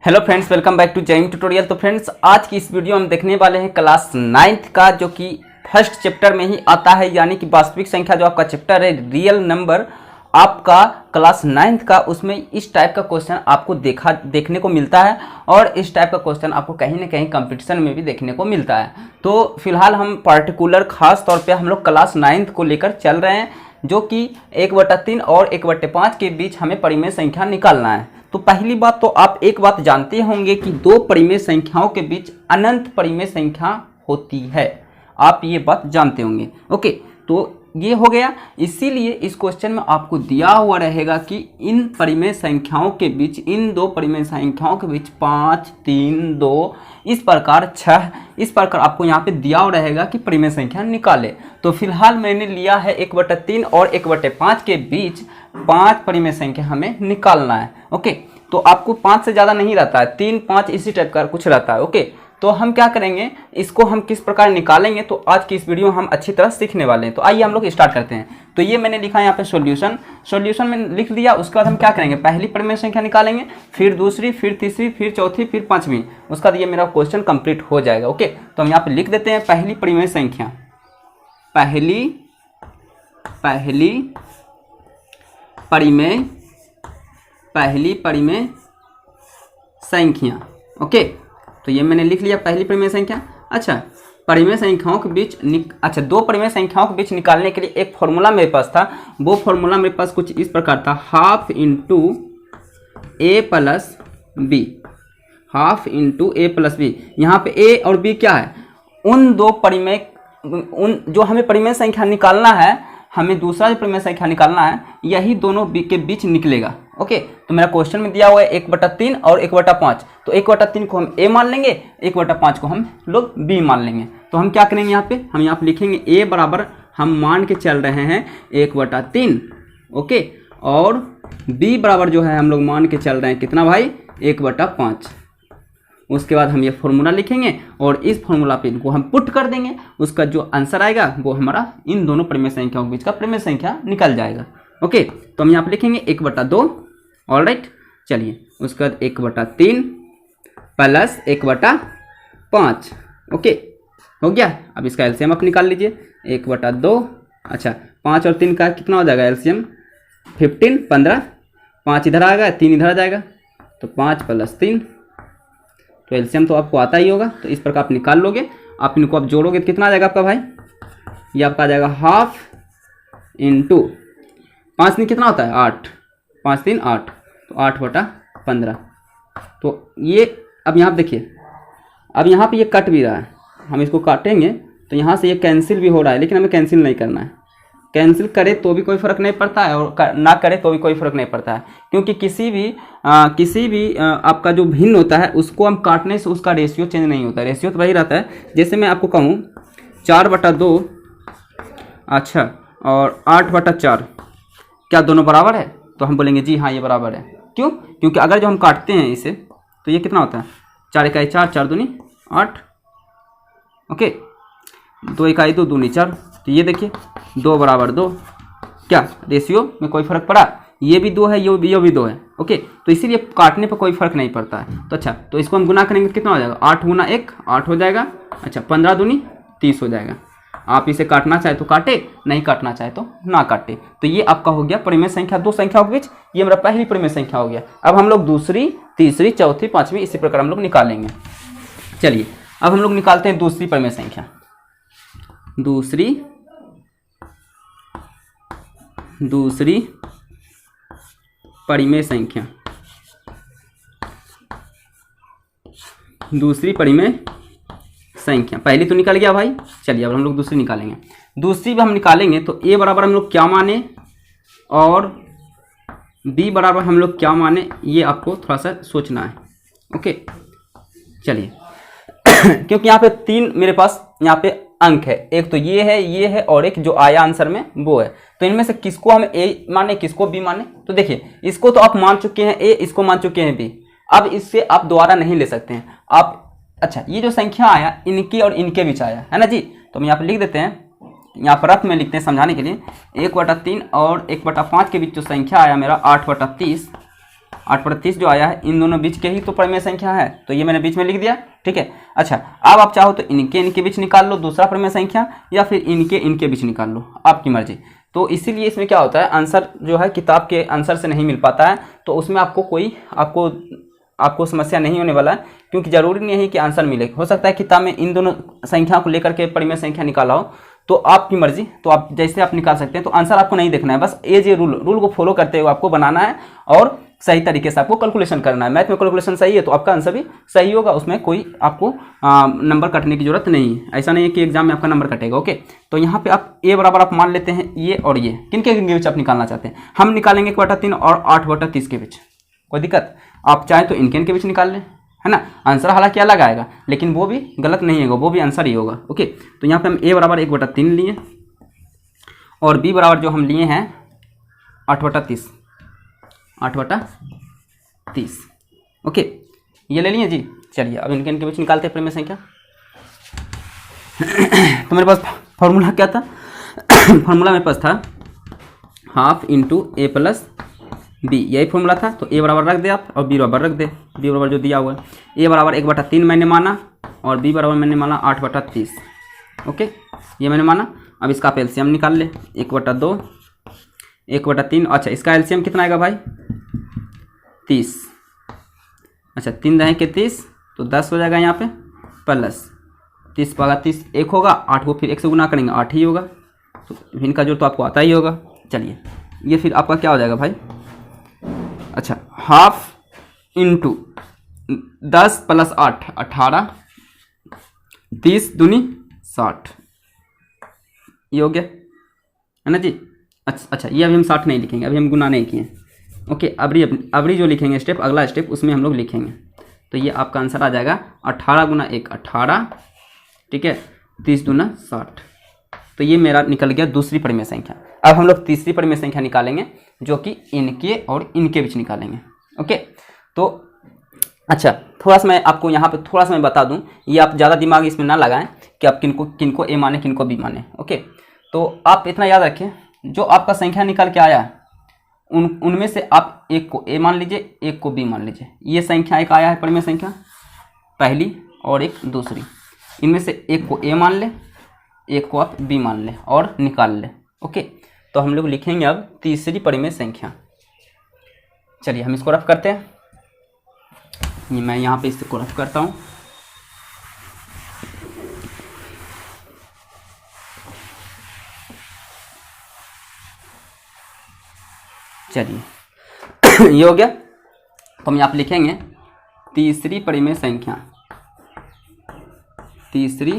Hello friends, welcome back to jam tutorial. तो friends, आज की इस वीडियो में हम देखने वाले हैं क्लास 9th का, जो कि फर्स्ट चैप्टर में ही आता है, यानी कि वास्तविक संख्या जो आपका चैप्टर है, रियल नंबर आपका क्लास 9th का, उसमें इस टाइप का क्वेश्चन आपको देखने को मिलता है। और इस टाइप का क्वेश्चन आपको कहीं ना कहीं कंपटीशन में भी देखने को मिलता है। तो फिलहाल हम पार्टिकुलर खास तौर पे हम लोग क्लास 9th को लेकर चल रहे हैं, जो कि 1/3 और 1/5 के बीच हमें परिमेय संख्या निकालना है। तो पहली बात तो आप एक बात जानते होंगे कि दो परिमेय संख्याओं के बीच अनंत परिमेय संख्या होती है। आप ये बात जानते होंगे। ओके, तो ये हो गया। इसीलिए इस क्वेश्चन में आपको दिया हुआ रहेगा कि इन परिमेय संख्याओं के बीच, इन दो परिमेय संख्याओं के बीच 5, 3, 2, इस प्रकार 6, इस प्रकार आपको यहाँ पे दिया हुआ रहेगा कि परिमेय संख्या निकाले। तो फिलहाल मैंने लिया है 1/3 और 1/5 के बीच 5 परिमेय संख्या हमें निकालना है। ओके, तो आपको 5 से ज़्यादा नहीं रहता है, 3, 5 इसी टाइप का कुछ रहता है। ओके, तो हम क्या करेंगे, इसको हम किस प्रकार निकालेंगे, तो आज की इस वीडियो में हम अच्छी तरह सीखने वाले हैं। तो आइए हम लोग स्टार्ट करते हैं। तो ये मैंने लिखा है यहाँ पे सॉल्यूशन में लिख दिया। उसके बाद हम क्या करेंगे, पहली परिमेय संख्या निकालेंगे, फिर दूसरी, फिर तीसरी, फिर चौथी, फिर पांचवी। उसका ये मेरा क्वेश्चन कंप्लीट हो जाएगा। ओके, तो हम यहाँ पे लिख देते हैं पहली परिमेय संख्या, पहली परिमेय संख्या। ओके, तो ये मैंने लिख लिया पहली परिमेय संख्या। अच्छा, परिमेय संख्याओं के बीच दो परिमेय संख्याओं के बीच निकालने के लिए एक फॉर्मूला मेरे पास था। वो फॉर्मूला मेरे पास कुछ इस प्रकार था, हाफ इंटू ए प्लस बी। यहाँ पे ए और बी क्या है, जो हमें परिमेय संख्या निकालना है, हमें दूसरा जो परिमेय संख्या निकालना है, यही दोनों के बीच निकलेगा। ओके, तो मेरा क्वेश्चन में दिया हुआ है 1/3 और 1/5। तो 1/3 को हम ए मान लेंगे, 1/5 को हम लोग बी मान लेंगे। तो हम क्या करेंगे, यहाँ पे लिखेंगे ए बराबर, हम मान के चल रहे हैं 1/3। ओके, और बी बराबर जो है हम लोग मान के चल रहे हैं कितना भाई, 1/5। उसके बाद हम ये फॉर्मूला लिखेंगे और इस फॉर्मूला पे इनको हम पुट कर देंगे। उसका जो आंसर आएगा वो हमारा इन दोनों परिमेय संख्याओं के बीच का परिमेय संख्या निकल जाएगा। ओके, तो हम यहाँ पे लिखेंगे 1/2। ऑलराइट, चलिए उसके बाद 1/3 प्लस 1/5। ओके, हो गया। अब इसका एलसीएम आप निकाल लीजिए, 1/2। अच्छा, 5 और 3 का कितना हो जाएगा एलसीएम, 15, 15। 5 इधर आ गया, 3 इधर आ जाएगा, तो 5 + 3। तो एलसीएम तो आपको आता ही होगा, तो इस प्रकार आप निकाल लोगे। आप इनको आप जोड़ोगे तो कितना आ जाएगा आपका भाई, ये आपका आ जाएगा हाफ इंटू 5 3 कितना होता है 8, 5 3 8, तो 8/15। तो ये अब यहाँ देखिए, अब यहाँ पे ये कट भी रहा है, हम इसको काटेंगे तो यहाँ से ये कैंसिल भी हो रहा है, लेकिन हमें कैंसिल नहीं करना है। कैंसिल करे तो भी कोई फ़र्क नहीं पड़ता है, और ना करे तो भी कोई फ़र्क नहीं पड़ता है, क्योंकि किसी भी आपका जो भिन्न होता है उसको हम काटने से उसका रेशियो चेंज नहीं होता है, रेशियो तो वही रहता है। जैसे मैं आपको कहूँ 4/2, अच्छा, और 8/4, क्या दोनों बराबर है, तो हम बोलेंगे जी हाँ ये बराबर है। क्यों, क्योंकि अगर जो हम काटते हैं इसे तो ये कितना होता है, 4 × 1 4, 4 दूनी 8। ओके, 2 × 2 दूनी 4। तो ये देखिए 2 = 2, क्या रेशियो में कोई फर्क पड़ा, ये भी 2 है, ये भी 2 है। ओके, तो इसीलिए काटने पर कोई फर्क नहीं पड़ता है। तो अच्छा, तो इसको हम गुना करेंगे तो कितना हो जाएगा, 8 × 1 8 हो जाएगा। अच्छा, 15 दूनी 30 हो जाएगा। आप इसे काटना चाहे तो काटे, नहीं काटना चाहे तो ना काटे। तो ये आपका हो गया परिमेय संख्या दो संख्याओं के बीच, ये मेरा पहली परिमेय संख्या हो गया। अब हम लोग दूसरी, तीसरी, चौथी, पांचवी इसी प्रकार हम लोग निकालेंगे। चलिए, अब हम लोग निकालते हैं दूसरी परिमेय संख्या। दूसरी परिमेय संख्या, पहली तो निकल गया भाई। चलिए अब हम लोग दूसरी निकालेंगे। दूसरी भी हम निकालेंगे तो ए बराबर हम लोग क्या माने और बी बराबर हम लोग क्या माने, ये आपको थोड़ा सा सोचना है। ओके, चलिए क्योंकि यहाँ पे 3 मेरे पास यहाँ पे अंक है, एक तो ये है और एक जो आया आंसर में वो है। तो इनमें से किसको हम ए माने, किसको बी माने, तो देखिए इसको तो आप मान चुके हैं ए, इसको मान चुके हैं बी। अब इससे आप दोबारा नहीं ले सकते हैं आप। अच्छा, ये जो संख्या आया इनके और इनके बीच आया है ना जी, तो हम यहाँ पे लिख देते हैं, यहाँ पर रफ में लिखते हैं समझाने के लिए। 1/3 और 1/5 के बीच जो संख्या आया मेरा 8/30, 8/30 जो आया है इन दोनों बीच के ही तो परिमेय संख्या है, तो ये मैंने बीच में लिख दिया। ठीक है, अच्छा अब आप चाहो तो इनके बीच निकाल लो दूसरा परिमेय संख्या, या फिर इनके बीच निकाल लो, आपकी मर्जी। तो इसीलिए इसमें क्या होता है, आंसर जो है किताब के आंसर से नहीं मिल पाता है, तो उसमें आपको समस्या नहीं होने वाला है, क्योंकि जरूरी नहीं है कि आंसर मिले। हो सकता है किताब में इन दोनों संख्या को लेकर के परिमेय संख्या निकाला हो, तो आपकी मर्जी, तो आप जैसे आप निकाल सकते हैं। तो आंसर आपको नहीं देखना है, बस ये रूल को फॉलो करते हुए आपको बनाना है और सही तरीके से आपको कैलकुलेशन करना है। मैथ में कैलकुलेशन सही है तो आपका आंसर भी सही होगा, उसमें कोई आपको नंबर कटने की जरूरत नहीं है। ऐसा नहीं है कि एग्जाम में आपका नंबर कटेगा। ओके, तो यहाँ पे आप ए बराबर आप मान लेते हैं ये और ये, किनके बीच आप निकालना चाहते हैं? हम निकालेंगे 1/3 और 8/30 के बीच, कोई दिक्कत? आप चाहें तो इनके बीच निकाल लें, है ना। आंसर हालांकि अलग आएगा, लेकिन वो भी गलत नहीं होगा, वो भी आंसर ही होगा। ओके, तो यहाँ पे हम ए बराबर 1/3 लिए और बी बराबर जो हम लिए हैं 8/30। ओके, ये ले लिए जी। चलिए अब इनके बीच निकालते हैं परिमेय संख्या। तो मेरे पास फॉर्मूला क्या था? फॉर्मूला मेरे पास था हाफ इंटू ए प्लस बी, यही फॉर्मूला था। तो ए बराबर रख दे आप और बी बराबर रख दे, बी बराबर जो दिया हुआ है। ए बराबर 1/3 मैंने माना और बी बराबर मैंने माना 8/30। ओके, ये मैंने माना। अब इसका आप एलसीएम निकाल ले, 1/2 1/3। अच्छा, इसका एलसीएम कितना आएगा भाई? 30। अच्छा, 3 दहें के 30 तो 10 हो जाएगा यहाँ पे, प्लस 30 पागा 30 1 होगा, 8 को फिर 1 से गुना करेंगे 8 ही होगा। तो इनका जोड़ तो आपको आता ही होगा। चलिए, ये फिर आपका क्या हो जाएगा भाई? अच्छा, हाफ इंटू 10 + 8 18, 30 दूनी 60, ये हो गया, है ना जी। अच्छा, ये अभी हम 60 नहीं लिखेंगे, अभी हम गुना नहीं किए। ओके, अबरी जो लिखेंगे स्टेप, अगला स्टेप उसमें हम लोग लिखेंगे। तो ये आपका आंसर आ जाएगा 18 × 1 18, ठीक है, 30 दूना 60। तो ये मेरा निकल गया दूसरी परिमेय संख्या। अब हम लोग तीसरी परिमेय संख्या निकालेंगे, जो कि इनके और इनके बीच निकालेंगे। ओके, तो अच्छा, थोड़ा सा मैं आपको यहाँ पे थोड़ा सा मैं बता दूं, ये आप ज़्यादा दिमाग इसमें ना लगाएं कि आप किनको ए माने किनको बी माने। ओके, तो आप इतना याद रखें, जो आपका संख्या निकल के आया उनमें से आप एक को ए मान लीजिए, एक को बी मान लीजिए। ये संख्या एक आया है परिमेय संख्या पहली और एक दूसरी, इनमें से एक को ए मान ले, एक को आप बी मान ले और निकाल ले। ओके, तो हम लोग लिखेंगे अब तीसरी परिमेय संख्या। चलिए हम इसको रफ करते हैं। ये मैं यहाँ पे इसको रफ करता हूँ। चलिए ये हो गया। तो हम यहाँ पे लिखेंगे तीसरी परिमेय संख्या, तीसरी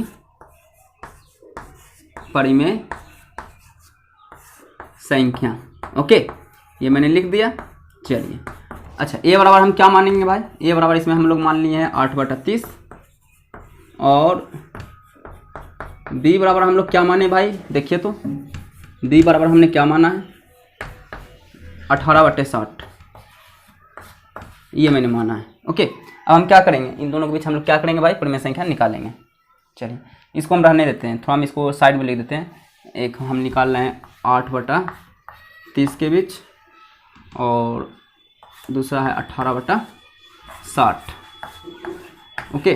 परिमेय संख्या। ओके, ये मैंने लिख दिया। चलिए, अच्छा, ए बराबर हम क्या मानेंगे भाई? ए बराबर इसमें हम लोग मान लिए हैं 8/30 और बी बराबर हम लोग क्या माने भाई? देखिए तो बी बराबर हमने क्या माना है? 18/60, ये मैंने माना है। ओके, अब हम क्या करेंगे? इन दोनों के बीच हम लोग क्या करेंगे भाई? परिमेय संख्या निकालेंगे। चलिए, इसको हम रहने देते हैं, थोड़ा हम इसको साइड में लिख देते हैं। एक हम निकाल रहे हैं 8/30 के बीच और दूसरा है 18/60। ओके,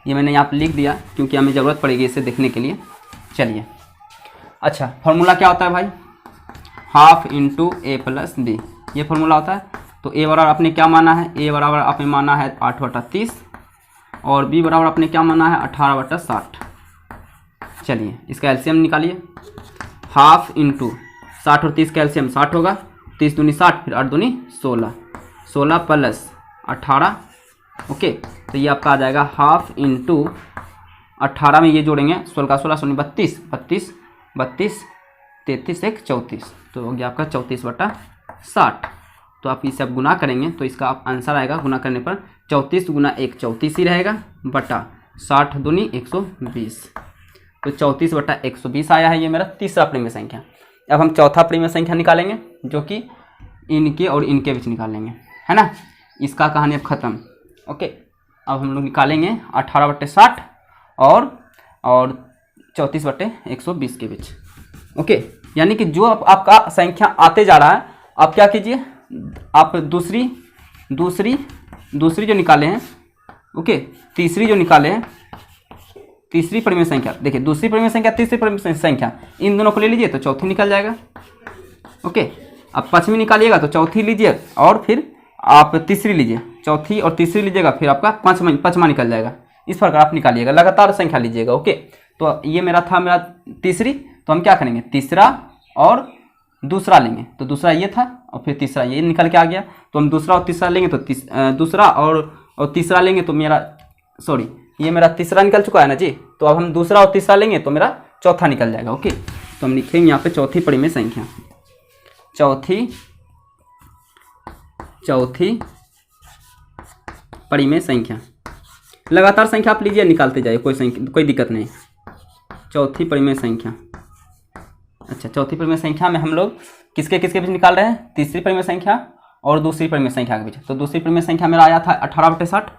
ये मैंने यहाँ पे लिख दिया क्योंकि हमें ज़रूरत पड़ेगी इसे देखने के लिए। चलिए, अच्छा, फॉर्मूला क्या होता है भाई? हाफ इंटू ए प्लस बी, ये फॉर्मूला होता है। तो ए बराबर आपने क्या माना है? ए बराबर आपने माना है 8/30 और बी बराबर आपने क्या माना है? 18/60। चलिए, इसका एलसीएम निकालिए। हाफ इंटू 60 और 30 का एलसीएम 60 होगा, 30 दूनी 60, फिर 8 दूनी 16, 16 प्लस 18। ओके, तो ये आपका आ जाएगा हाफ इंटू 18 में ये जोड़ेंगे 16 का 16 16 32 32 32 33 1 34, तो हो गया आपका 34/60। तो आप इसे अब गुना करेंगे तो इसका आप आंसर आएगा, गुना करने पर 34 × 1 34 ही रहेगा, बटा 60 दूनी 120, तो 34/120 आया है। ये मेरा तीसरा परिमेय संख्या। अब हम चौथा परिमेय संख्या निकालेंगे, जो कि इनके और इनके बीच निकालेंगे, है ना। इसका कहानी अब खत्म। ओके, अब हम लोग निकालेंगे 18/60 और 34/120 के बीच। ओके, यानी कि जो आपका संख्या आते जा रहा है, आप क्या कीजिए, आप दूसरी दूसरी जो निकाले हैं, ओके, तीसरी जो निकाले हैं, तीसरी परिमेय संख्या, देखिए दूसरी परिमेय संख्या, तीसरी परिमेय संख्या, इन दोनों को ले लीजिए तो चौथी निकल जाएगा। ओके, अब पाँचवीं निकालिएगा तो चौथी लीजिए और फिर आप तीसरी लीजिए, चौथी और तीसरी लीजिएगा, फिर आपका पाँचवा निकल जाएगा। इस प्रकार आप निकालिएगा, लगातार संख्या लीजिएगा। ओके, तो ये मेरा तीसरी, तो हम क्या करेंगे, तीसरा और दूसरा लेंगे, तो दूसरा ये था और फिर तीसरा ये निकल के आ गया, तो हम दूसरा और तीसरा लेंगे तो दूसरा और तीसरा लेंगे तो मेरा ये मेरा तीसरा निकल चुका है ना जी, तो अब हम दूसरा और तीसरा लेंगे तो मेरा चौथा निकल जाएगा। ओके, तो हम लिखेंगे यहाँ पे चौथी परिमेय संख्या, चौथी परिमेय संख्या। लगातार संख्या आप लीजिए, निकालते जाइए, कोई दिक्कत नहीं। चौथी परिमेय संख्या। अच्छा, चौथी परिमेय संख्या में हम लोग किसके बीच निकाल रहे हैं, तीसरी परिमेय संख्या और दूसरी परिमेय संख्या के बीच। तो दूसरी परिमेय संख्या मेरा आया था 18/60,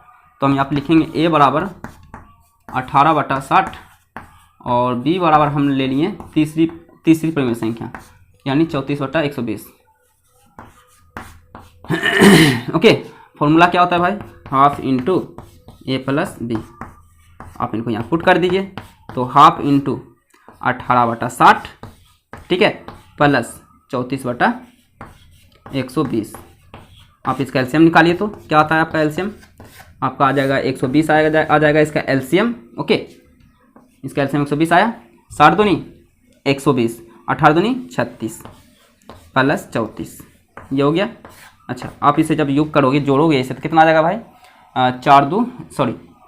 तो हम यहाँ पे लिखेंगे a बराबर 18/60 और b बराबर हम ले लिए तीसरी परिमेय संख्या यानी 34/120। ओके, फॉर्मूला क्या होता है भाई, half into a plus B. आप इनको यहाँ पुट कर दीजिए, तो हाफ इंटू 18/60, ठीक है, प्लस 34/120। आप इसका एलसीएम निकालिए, तो क्या आता है आपका एलसीएम, आपका आ जाएगा 120 आ जाएगा इसका एलसीएम। ओके, इसका एलसीएम 120 आया, 60 दूनी 120, 18 दूनी 36 प्लस 34, ये हो गया। अच्छा, आप इसे जब योग करोगे, जोड़ोगे इसे, तो कितना आ जाएगा भाई, 4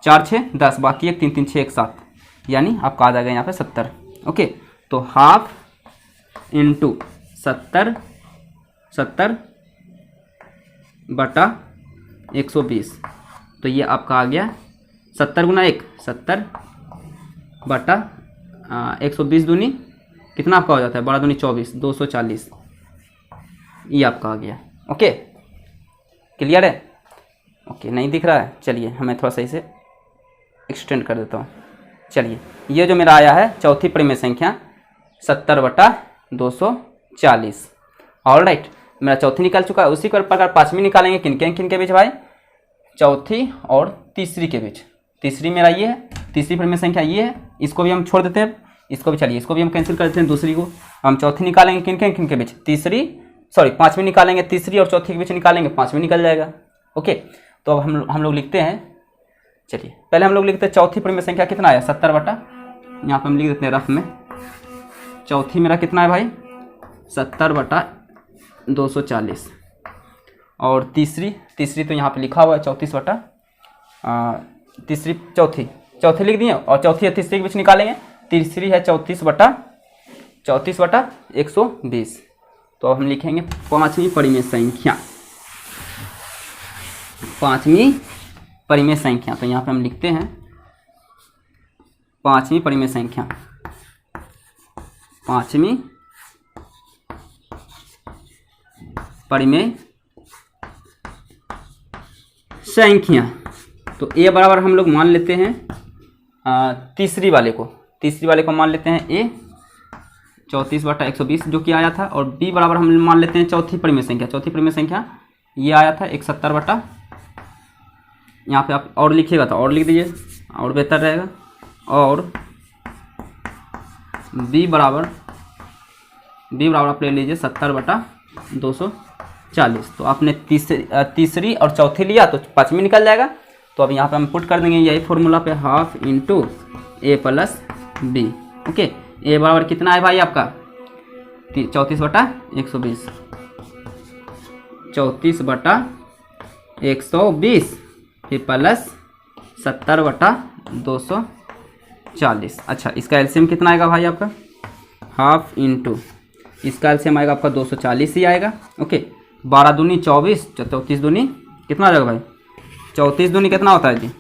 6 10, बाकी 1 3 3 6 1 7, यानी आपका आ जाएगा यहाँ पे 70। ओके, तो हाफ इंटू 70/120, तो ये आपका आ गया 70 गुना 1, 70/120 दूनी कितना आपका हो जाता है, 12 दूनी 24, 240, ये आपका आ गया। ओके, क्लियर है। ओके, नहीं दिख रहा है, चलिए हमें थोड़ा सा इसे एक्सटेंड कर देता हूँ। चलिए, ये जो मेरा आया है चौथी परिमेय संख्या 70/240। ऑलराइट, मेरा चौथी निकल चुका है। उसी प्रकार पाँचवीं निकालेंगे, किन के बीच भाई, चौथी और तीसरी के बीच। तीसरी मेरा ये है, तीसरी परिमेय संख्या ये है, इसको भी हम छोड़ देते हैं, इसको भी, चलिए इसको भी हम कैंसिल कर देते हैं, दूसरी को हम चौथी निकालेंगे, किन के बीच, पाँचवीं निकालेंगे, तीसरी और चौथी के बीच निकालेंगे, पाँचवीं निकल जाएगा। ओके, तो अब हम लोग लिखते हैं, चलिए पहले हम लोग लिखते हैं चौथी परिमेय संख्या कितना है, 70 यहाँ पे हम लिख देते हैं रफ में, चौथी मेरा कितना है भाई, 70/240 और तीसरी तो यहाँ पे लिखा हुआ है 34/चौथी लिख दिए, और चौथी और तीसरी के बीच निकालेंगे, तीसरी है 34/120। तो अब हम लिखेंगे पाँचवीं परिमेय संख्या, तो यहाँ पे हम लिखते हैं पाँचवीं परिमेय संख्या, तो ए बराबर हम लोग मान लेते हैं तीसरी वाले को मान लेते हैं ए 34/120 जो कि आया था, और बी बराबर हम मान लेते हैं चौथी परिमेय संख्या ये आया था 71/, यहाँ पे आप और लिखिएगा तो और लिख दीजिए, और बेहतर रहेगा, और बी बराबर आप ले लीजिए 70/240। तो आपने तीसरी और चौथी लिया तो पाँचवीं निकल जाएगा। तो अब यहाँ पे हम पुट कर देंगे यही फॉर्मूला पे, हाफ इंटू ए प्लस बी। ओके, ए बराबर कितना है भाई आपका, 34/120, 34/120 फिर प्लस 70/240। अच्छा, इसका एलसीएम कितना आएगा भाई आपका, हाफ इंटू इसका एलसीएम आएगा आपका 240 ही आएगा। ओके, 12 दूनी 24, 34 दूनी कितना आ जाएगा भाई, 34 दूनी कितना होता है जी,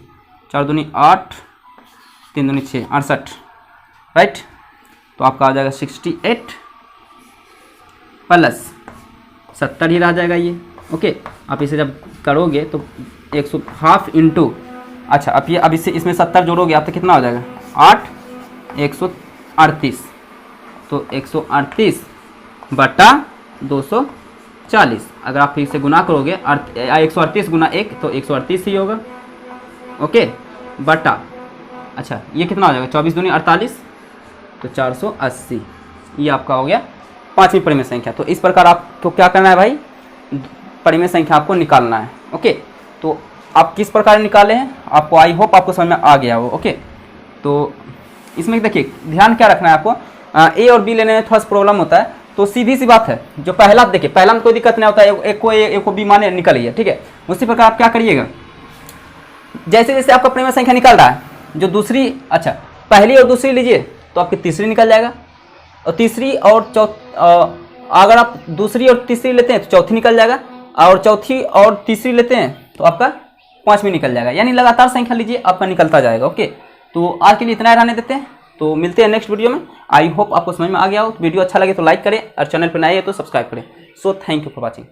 4 दूनी 8, 3 दूनी 6, 68, राइट। तो आपका आ जाएगा 68 प्लस 70 ही रह जाएगा ये। ओके, आप इसे जब करोगे तो 100 हाफ इंटू, अच्छा अब इसमें 70 जोड़ोगे आप तो कितना हो जाएगा, 8 138, तो 138/240 40। अगर आप फिर से गुना करोगे 138 गुना 1 तो 138 ही होगा। ओके, बटा अच्छा ये कितना हो जाएगा, 24 दूनी 48 तो 480। ये आपका हो गया पांचवी परिमेय संख्या। तो इस प्रकार आपको क्या करना है भाई, परिमेय संख्या आपको निकालना है। ओके, तो आप किस प्रकार निकाले हैं आपको, आई होप आपको समझ में आ गया हो। ओके, तो इसमें देखिए ध्यान क्या रखना है आपको, ए और बी लेने में थोड़ा सा प्रॉब्लम होता है। तो सीधी सी बात है, जो पहला देखिए पहला में कोई दिक्कत नहीं होता है, एक को बी माने निकल गया, ठीक है। उसी प्रकार आप क्या करिएगा, जैसे जैसे आपका परिमेय संख्या निकल रहा है, जो दूसरी अच्छा पहली और दूसरी लीजिए तो आपकी तीसरी निकल जाएगा, और तीसरी और अगर आप दूसरी और तीसरी लेते हैं तो चौथी निकल जाएगा, और चौथी और तीसरी लेते हैं तो आपका पांचवी निकल जाएगा। यानी लगातार संख्या लीजिए आपका निकलता जाएगा। ओके, तो आज के लिए इतना रहने देते हैं, तो मिलते हैं नेक्स्ट वीडियो में। आई होप आपको समझ में आ गया हो। तो वीडियो अच्छा लगे तो लाइक करें और चैनल पर नए हैं तो सब्सक्राइब करें। So thank you for watching.